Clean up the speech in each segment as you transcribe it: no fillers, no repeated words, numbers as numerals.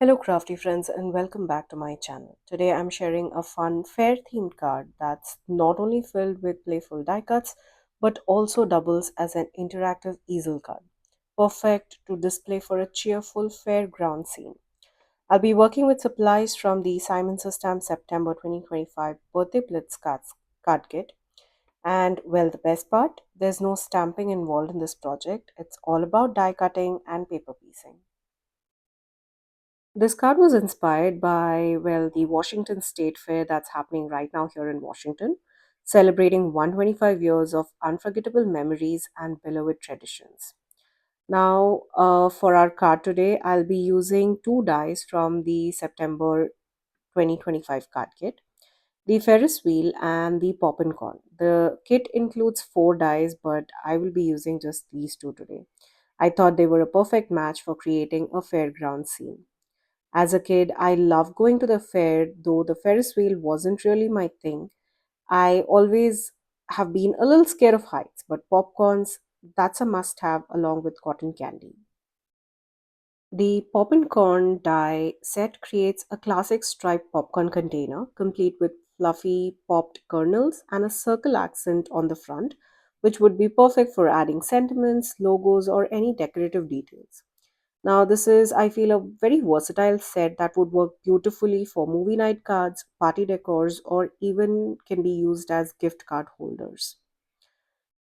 Hello, crafty friends, and welcome back to my channel. Today I'm sharing a fun fair themed card that's not only filled with playful die cuts but also doubles as an interactive easel card, perfect to display for a cheerful fairground scene. I'll be working with supplies from the Simon Stamp September 2025 Birthday Blitz Card Kit. And well, the best part, there's no stamping involved in this project. It's all about die cutting and paper piecing. This card was inspired by, well, the Washington State Fair that's happening right now here in Washington, celebrating 125 years of unforgettable memories and beloved traditions. Now, for our card today, I'll be using two dies from the September 2025 card kit, the Ferris wheel and the pop and corn. The kit includes four dies, but I will be using just these two today. I thought they were a perfect match for creating a fairground scene. As a kid, I loved going to the fair, though the Ferris wheel wasn't really my thing. I always have been a little scared of heights, but popcorns, that's a must have along with cotton candy. The pop and corn die set creates a classic striped popcorn container, complete with fluffy popped kernels and a circle accent on the front, which would be perfect for adding sentiments, logos, or any decorative details. Now, this is, I feel, a very versatile set that would work beautifully for movie night cards, party decors, or even can be used as gift card holders.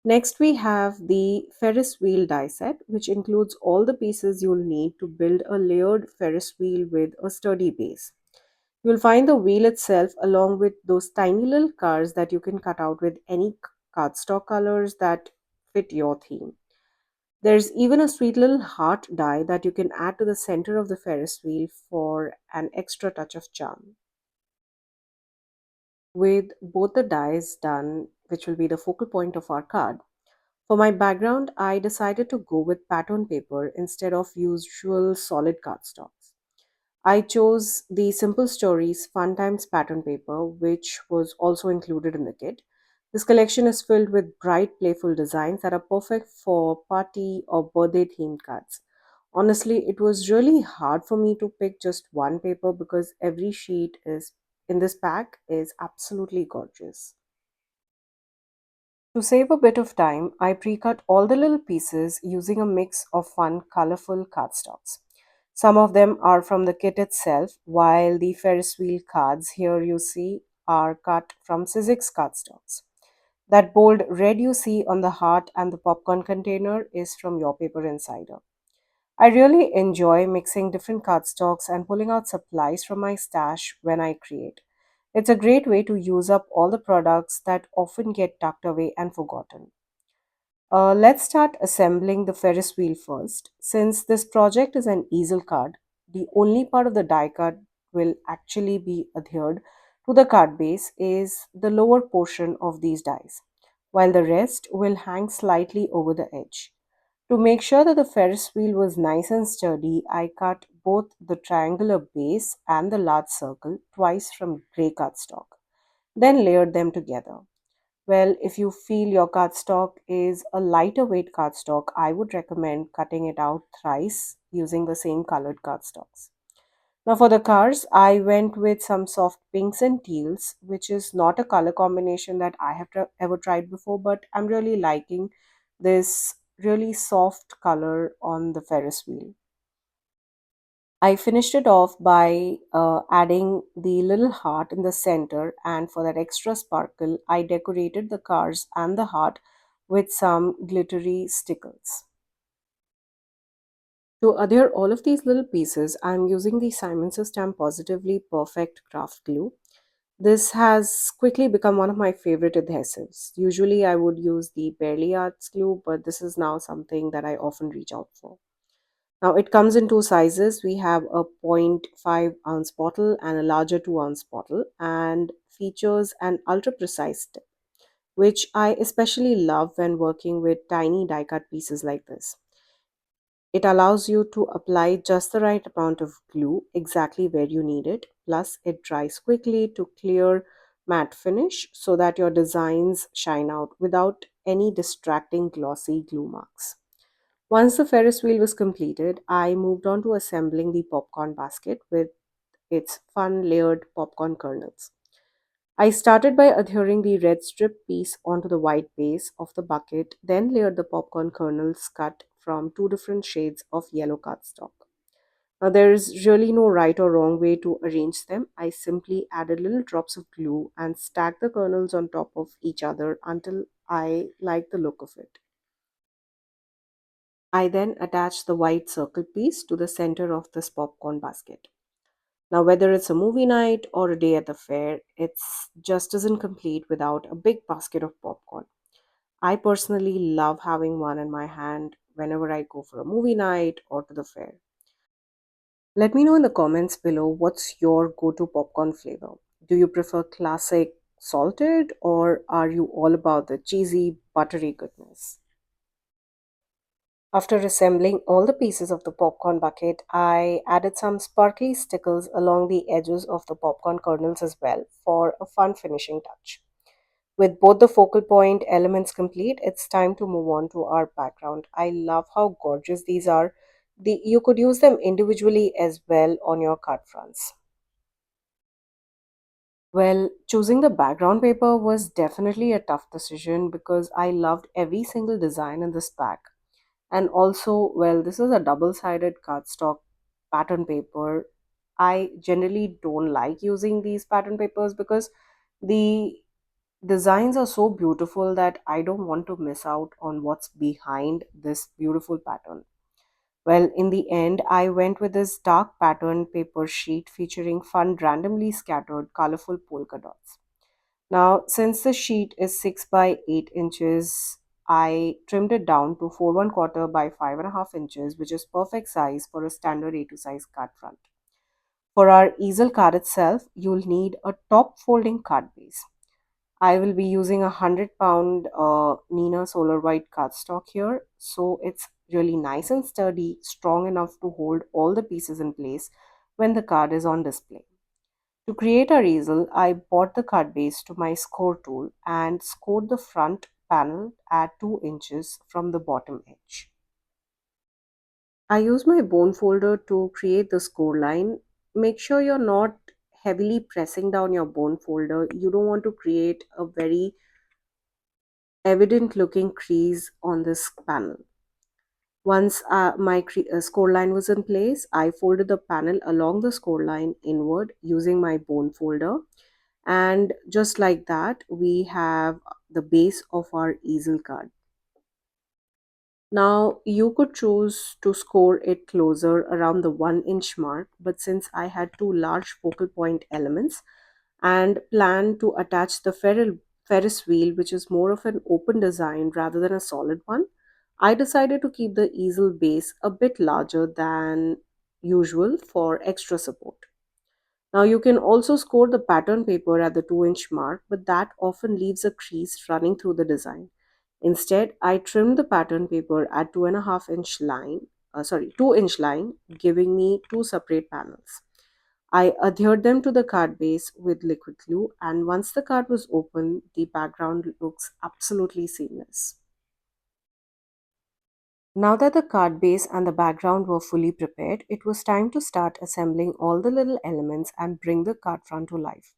Next, we have the Ferris wheel die set, which includes all the pieces you'll need to build a layered Ferris wheel with a sturdy base. You'll find the wheel itself along with those tiny little cars that you can cut out with any cardstock colors that fit your theme. There's even a sweet little heart die that you can add to the center of the Ferris wheel for an extra touch of charm. With both the dies done, which will be the focal point of our card, for my background, I decided to go with pattern paper instead of usual solid cardstocks. I chose the Simple Stories Fun Times pattern paper, which was also included in the kit. This collection is filled with bright, playful designs that are perfect for party or birthday themed cards. Honestly, it was really hard for me to pick just one paper because every sheet is in this pack is absolutely gorgeous. To save a bit of time, I pre-cut all the little pieces using a mix of fun, colorful cardstocks. Some of them are from the kit itself, while the Ferris wheel cards here you see are cut from Sizzix cardstocks. That bold red you see on the heart and the popcorn container is from Your Paper Insider. I really enjoy mixing different cardstocks and pulling out supplies from my stash when I create. It's a great way to use up all the products that often get tucked away and forgotten. Let's start assembling the Ferris wheel first. Since this project is an easel card, the only part of the die cut will actually be adhered to the card base is the lower portion of these dies, while the rest will hang slightly over the edge. To make sure that the Ferris wheel was nice and sturdy, I cut both the triangular base and the large circle twice from grey cardstock, then layered them together. Well, if you feel your cardstock is a lighter weight cardstock, I would recommend cutting it out thrice using the same colored cardstocks. Now, for the cars, I went with some soft pinks and teals, which is not a color combination that I have ever tried before, but I'm really liking this really soft color on the Ferris wheel. I finished it off by adding the little heart in the center, and for that extra sparkle, I decorated the cars and the heart with some glittery stickers. To adhere all of these little pieces, I'm using the Simon's Stamp Positively Perfect Craft Glue. This has quickly become one of my favorite adhesives. Usually, I would use the Barely Arts glue, but this is now something that I often reach out for. Now it comes in two sizes. We have a zero point 0.5 ounce bottle and a larger 2-ounce bottle, and features an ultra precise tip, which I especially love when working with tiny die cut pieces like this. It allows you to apply just the right amount of glue exactly where you need it. Plus, it dries quickly to clear matte finish so that your designs shine out without any distracting glossy glue marks. Once the Ferris wheel was completed, I moved on to assembling the popcorn basket with its fun layered popcorn kernels. I started by adhering the red strip piece onto the white base of the bucket, then layered the popcorn kernels cut from two different shades of yellow cardstock. Now, there is really no right or wrong way to arrange them. I simply added little drops of glue and stacked the kernels on top of each other until I liked the look of it. I then attached the white circle piece to the center of this popcorn basket. Now, whether it's a movie night or a day at the fair, it's just isn't complete without a big basket of popcorn. I personally love having one in my hand whenever I go for a movie night or to the fair. Let me know in the comments below what's your go to popcorn flavor. Do you prefer classic salted or are you all about the cheesy, buttery goodness? After assembling all the pieces of the popcorn bucket, I added some sparkly stickles along the edges of the popcorn kernels as well for a fun finishing touch. With both the focal point elements complete, it's time to move on to our background. I love how gorgeous these are. You could use them individually as well on your card fronts. Well, choosing the background paper was definitely a tough decision because I loved every single design in this pack. And also, well, this is a double sided cardstock pattern paper. I generally don't like using these pattern papers because the designs are so beautiful that I don't want to miss out on what's behind this beautiful pattern. Well, in the end, I went with this dark pattern paper sheet featuring fun, randomly scattered, colorful polka dots. Now, since the sheet is 6 by 8 inches, I trimmed it down to 4 1 quarter by 5.5 inches, which is perfect size for a standard A2 size card front. For our easel card itself, you'll need a top folding card base. I will be using a 100 pound Nina Solar White cardstock here, so it's really nice and sturdy, strong enough to hold all the pieces in place when the card is on display. To create our easel, I bought the card base to my score tool and scored the front panel at 2 inches from the bottom edge. I use my bone folder to create the score line. Make sure you're not heavily pressing down your bone folder. You don't want to create a very evident looking crease on this panel. Once my score line was in place, I folded the panel along the score line inward using my bone folder. And just like that, we have the base of our easel card. Now, you could choose to score it closer around the 1 inch mark, but since I had two large focal point elements and planned to attach the Ferris wheel, which is more of an open design rather than a solid one, I decided to keep the easel base a bit larger than usual for extra support. Now, you can also score the pattern paper at the 2 inch mark, but that often leaves a crease running through the design. Instead, I trimmed the pattern paper at 2.5 inch line, 2 inch line, giving me two separate panels. I adhered them to the card base with liquid glue, and once the card was open, the background looks absolutely seamless. Now that the card base and the background were fully prepared, it was time to start assembling all the little elements and bring the card front to life.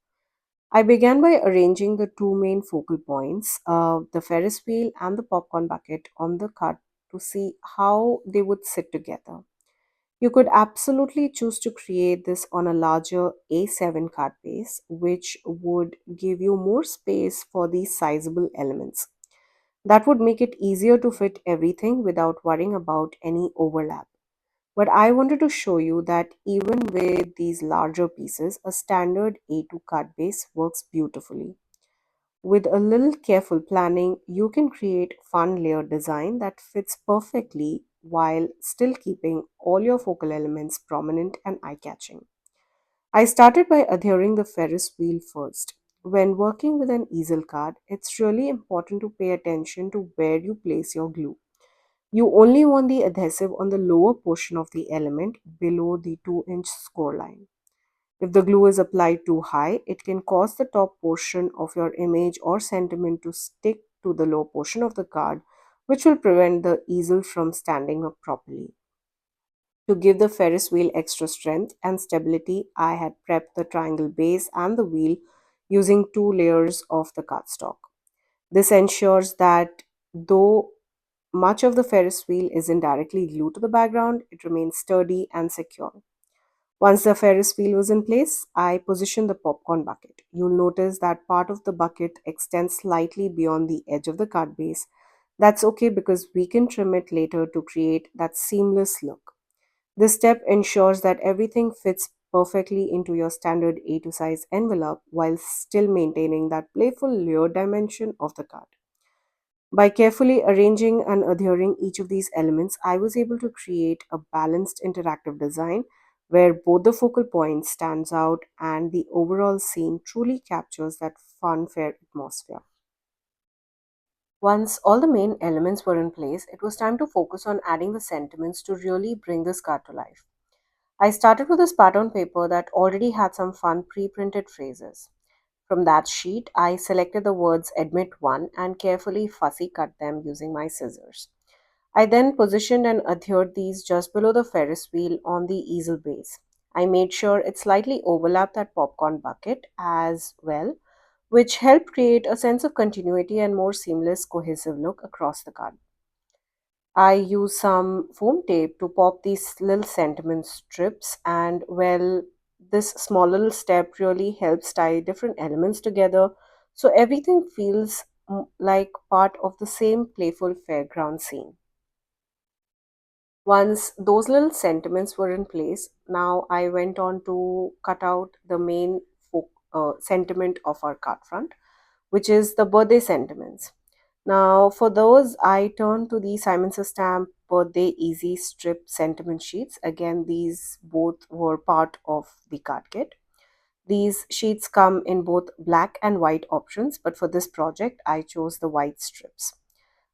I began by arranging the two main focal points, the Ferris wheel and the popcorn bucket, on the card to see how they would sit together. You could absolutely choose to create this on a larger A7 card base, which would give you more space for these sizable elements. That would make it easier to fit everything without worrying about any overlap. But I wanted to show you that even with these larger pieces, a standard A2 card base works beautifully. With a little careful planning, you can create fun layered design that fits perfectly while still keeping all your focal elements prominent and eye-catching. I started by adhering the Ferris wheel first. When working with an easel card, it's really important to pay attention to where you place your glue. You only want the adhesive on the lower portion of the element below the 2 inch score line. If the glue is applied too high, it can cause the top portion of your image or sentiment to stick to the low portion of the card, which will prevent the easel from standing up properly. To give the Ferris wheel extra strength and stability, I had prepped the triangle base and the wheel using two layers of the cardstock. This ensures that though much of the Ferris wheel isn't directly glued to the background, it remains sturdy and secure. Once the Ferris wheel was in place, I positioned the popcorn bucket. You'll notice that part of the bucket extends slightly beyond the edge of the card base. That's okay because we can trim it later to create that seamless look. This step ensures that everything fits perfectly into your standard A2 size envelope while still maintaining that playful layered dimension of the card. By carefully arranging and adhering each of these elements, I was able to create a balanced interactive design where both the focal point stands out and the overall scene truly captures that fun fair atmosphere. Once all the main elements were in place, it was time to focus on adding the sentiments to really bring this card to life. I started with a spat-on paper that already had some fun pre-printed phrases. From that sheet, I selected the words admit one and carefully fussy cut them using my scissors. I then positioned and adhered these just below the Ferris wheel on the easel base. I made sure it slightly overlapped that popcorn bucket as well, which helped create a sense of continuity and more seamless, cohesive look across the card. I use some foam tape to pop these little sentiment strips, and well, this small little step really helps tie different elements together so everything feels like part of the same playful fairground scene. Once those little sentiments were in place, now I went on to cut out the main sentiment of our card front, which is the birthday sentiments. Now, for those, I turn to the Simon Says Stamp Birthday Easy Strip sentiment sheets. Again, these both were part of the card kit. These sheets come in both black and white options, but for this project, I chose the white strips.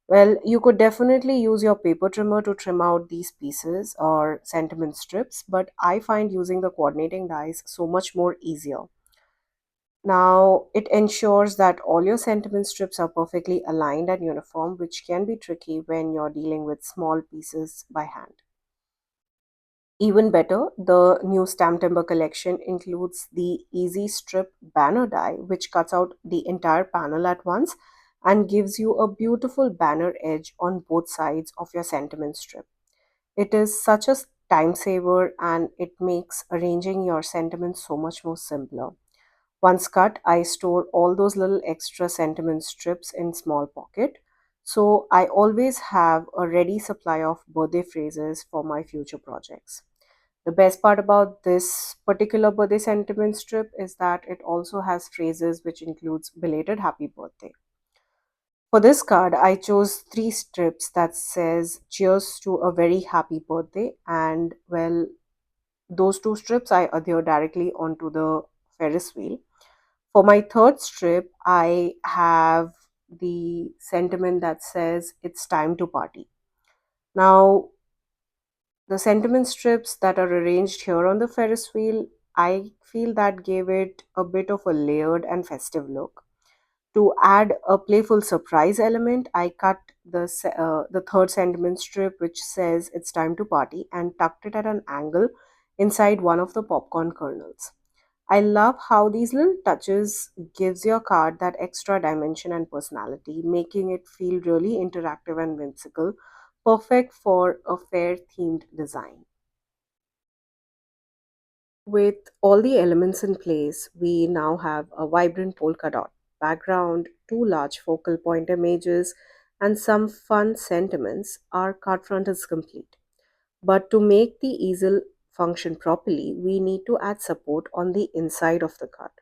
Well, you could definitely use your paper trimmer to trim out these pieces or sentiment strips, but I find using the coordinating dies so much more easier. Now, it ensures that all your sentiment strips are perfectly aligned and uniform, which can be tricky when you're dealing with small pieces by hand. Even better, the new Stamp Timber collection includes the Easy Strip banner die, which cuts out the entire panel at once and gives you a beautiful banner edge on both sides of your sentiment strip. It is such a time saver and it makes arranging your sentiments so much more simpler. Once cut, I store all those little extra sentiment strips in small pocket. So I always have a ready supply of birthday phrases for my future projects. The best part about this particular birthday sentiment strip is that it also has phrases which includes belated happy birthday. For this card, I chose three strips that says cheers to a very happy birthday and well, those two strips I adhere directly onto the Ferris wheel. For my third strip, I have the sentiment that says it's time to party. Now, the sentiment strips that are arranged here on the Ferris wheel, I feel that gave it a bit of a layered and festive look. To add a playful surprise element, I cut the third sentiment strip which says it's time to party and tucked it at an angle inside one of the popcorn kernels. I love how these little touches gives your card that extra dimension and personality, making it feel really interactive and whimsical, perfect for a fair themed design. With all the elements in place, we now have a vibrant polka dot background, two large focal point images, and some fun sentiments. Our card front is complete. But to make the easel function properly, we need to add support on the inside of the card.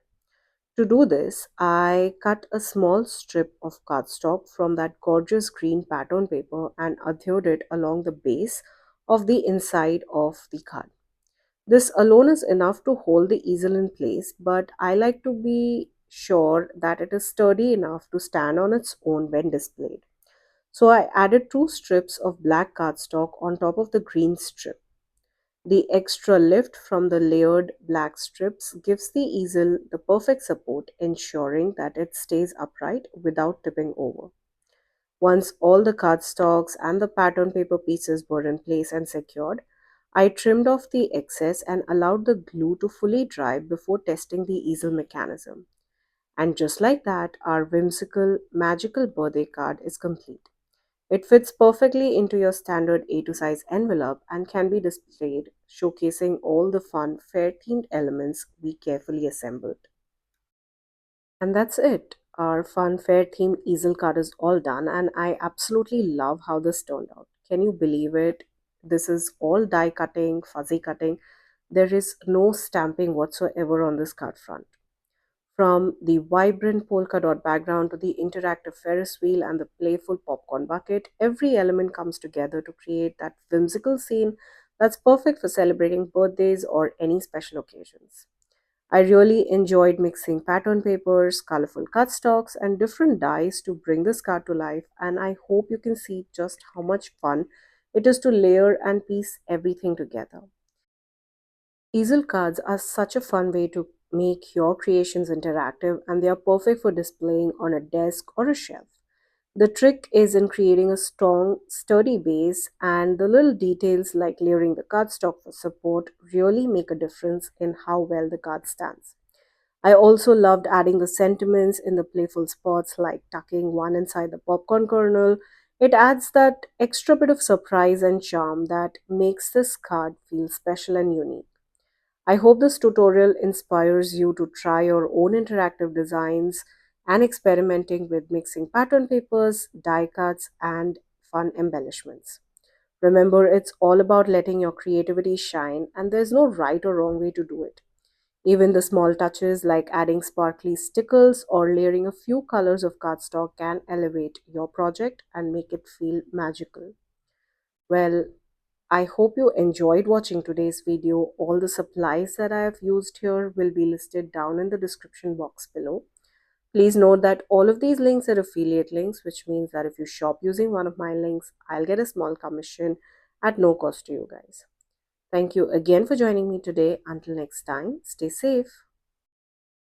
To do this, I cut a small strip of cardstock from that gorgeous green pattern paper and adhered it along the base of the inside of the card. This alone is enough to hold the easel in place, but I like to be sure that it is sturdy enough to stand on its own when displayed. So I added two strips of black cardstock on top of the green strip. The extra lift from the layered black strips gives the easel the perfect support, ensuring that it stays upright without tipping over. Once all the cardstocks and the pattern paper pieces were in place and secured, I trimmed off the excess and allowed the glue to fully dry before testing the easel mechanism. And just like that, our whimsical, magical birthday card is complete. It fits perfectly into your standard A2 size envelope and can be displayed, showcasing all the fun, fair themed elements we carefully assembled. And that's it. Our fun, fair themed easel card is all done, and I absolutely love how this turned out. Can you believe it? This is all die cutting, fuzzy cutting. There is no stamping whatsoever on this card front. From the vibrant polka dot background to the interactive Ferris wheel and the playful popcorn bucket, every element comes together to create that whimsical scene that's perfect for celebrating birthdays or any special occasions. I really enjoyed mixing pattern papers, colorful cardstocks, and different dyes to bring this card to life, and I hope you can see just how much fun it is to layer and piece everything together. Easel cards are such a fun way to make your creations interactive, and they are perfect for displaying on a desk or a shelf. The trick is in creating a strong, sturdy base, and the little details like layering the cardstock for support really make a difference in how well the card stands. I also loved adding the sentiments in the playful spots like tucking one inside the popcorn kernel. It adds that extra bit of surprise and charm that makes this card feel special and unique. I hope this tutorial inspires you to try your own interactive designs and experimenting with mixing pattern papers, die cuts, and fun embellishments. Remember, it's all about letting your creativity shine, and there's no right or wrong way to do it. Even the small touches like adding sparkly stickers or layering a few colors of cardstock can elevate your project and make it feel magical. Well, I hope you enjoyed watching today's video. All the supplies that I have used here will be listed down in the description box below. Please note that all of these links are affiliate links, which means that if you shop using one of my links, I'll get a small commission at no cost to you guys. Thank you again for joining me today. Until next time, stay safe.